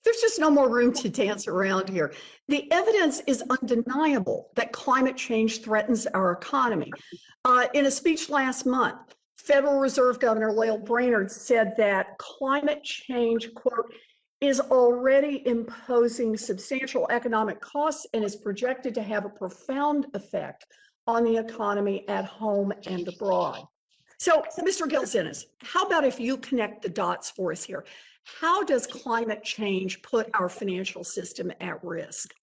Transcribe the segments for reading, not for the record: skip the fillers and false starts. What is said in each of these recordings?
There's just no more room to dance around here. The evidence is undeniable that climate change threatens our economy. In a speech last month, Federal Reserve Governor Lael Brainerd said that climate change, quote, is already imposing substantial economic costs and is projected to have a profound effect on the economy at home and abroad. So, Mr. Gelzinis, how about if you connect the dots for us here? How does climate change put our financial system at risk?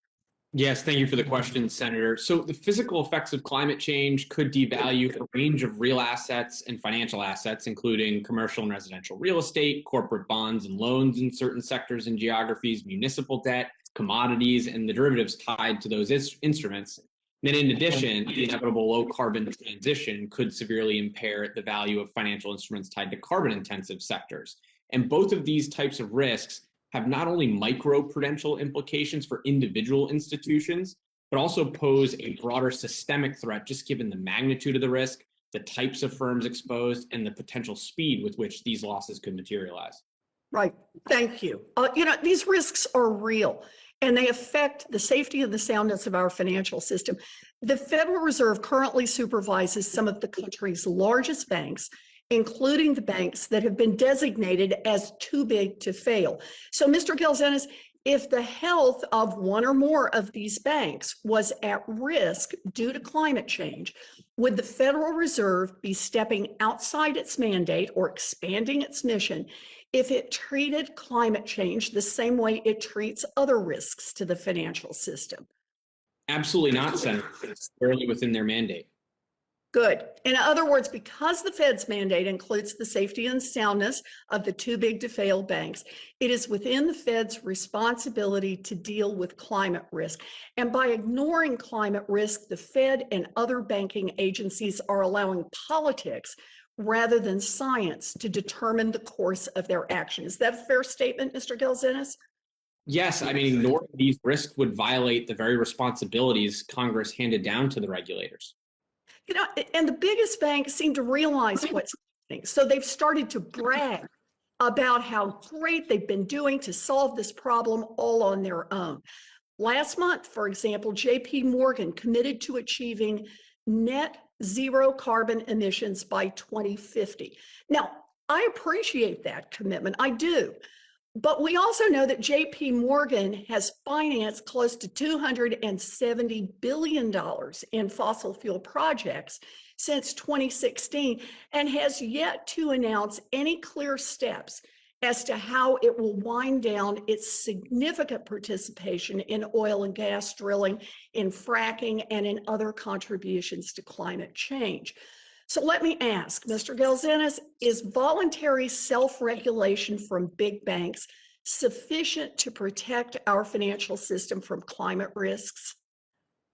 Yes, thank you for the question, Senator. So the physical effects of climate change could devalue a range of real assets and financial assets, including commercial and residential real estate, corporate bonds and loans in certain sectors and geographies, municipal debt, commodities, and the derivatives tied to those instruments. Then in addition, the inevitable low carbon transition could severely impair the value of financial instruments tied to carbon intensive sectors. And both of these types of risks have not only micro-prudential implications for individual institutions, but also pose a broader systemic threat, just given the magnitude of the risk, the types of firms exposed, and the potential speed with which these losses could materialize. Right. Thank you. These risks are real, and they affect the safety and the soundness of our financial system. The Federal Reserve currently supervises some of the country's largest banks, including the banks that have been designated as too big to fail. So, Mr. Gelzinis, if the health of one or more of these banks was at risk due to climate change, would the Federal Reserve be stepping outside its mandate or expanding its mission if it treated climate change the same way it treats other risks to the financial system? Absolutely not, Senator. It's squarely within their mandate. Good. In other words, because the Fed's mandate includes the safety and soundness of the too big to fail banks, it is within the Fed's responsibility to deal with climate risk. And by ignoring climate risk, the Fed and other banking agencies are allowing politics rather than science to determine the course of their action. Is that a fair statement, Mr. Gelzinis? Yes, I mean, ignoring these risks would violate the very responsibilities Congress handed down to the regulators. And the biggest banks seem to realize what's happening. So they've started to brag about how great they've been doing to solve this problem all on their own. Last month, for example, JP Morgan committed to achieving net zero carbon emissions by 2050. Now, I appreciate that commitment. I do. But we also know that JP Morgan has financed close to $270 billion in fossil fuel projects since 2016 and has yet to announce any clear steps as to how it will wind down its significant participation in oil and gas drilling, in fracking, and in other contributions to climate change. So let me ask, Mr. Gelzinis, is voluntary self-regulation from big banks sufficient to protect our financial system from climate risks?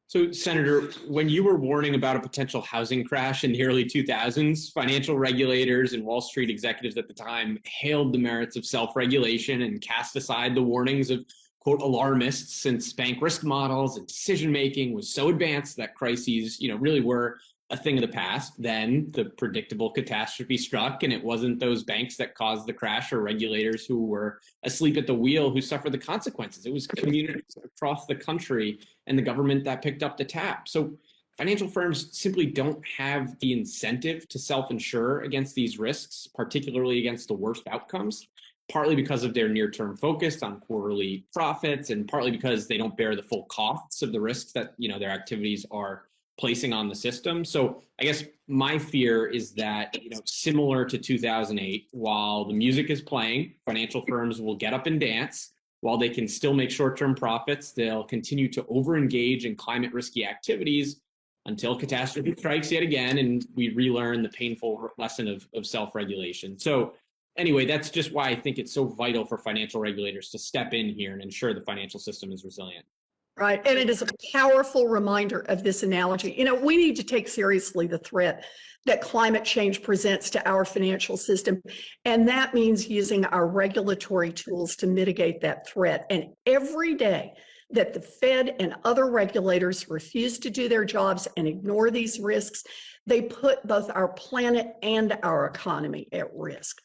So, Senator, when you were warning about a potential housing crash in the early 2000s, financial regulators and Wall Street executives at the time hailed the merits of self-regulation and cast aside the warnings of, quote, alarmists, since bank risk models and decision-making was so advanced that crises, really were a thing of the past. Then the predictable catastrophe struck, and it wasn't those banks that caused the crash or regulators who were asleep at the wheel who suffered the consequences. It was communities across the country and the government that picked up the tab. So financial firms simply don't have the incentive to self-insure against these risks, particularly against the worst outcomes, partly because of their near-term focus on quarterly profits, and partly because they don't bear the full costs of the risks that their activities are placing on the system. So I guess my fear is that, similar to 2008, while the music is playing, financial firms will get up and dance. While they can still make short-term profits, they'll continue to over-engage in climate risky activities until catastrophe strikes yet again, and we relearn the painful lesson of self-regulation. So anyway, that's just why I think it's so vital for financial regulators to step in here and ensure the financial system is resilient. Right. And it is a powerful reminder of this analogy. We need to take seriously the threat that climate change presents to our financial system. And that means using our regulatory tools to mitigate that threat. And every day that the Fed and other regulators refuse to do their jobs and ignore these risks, they put both our planet and our economy at risk.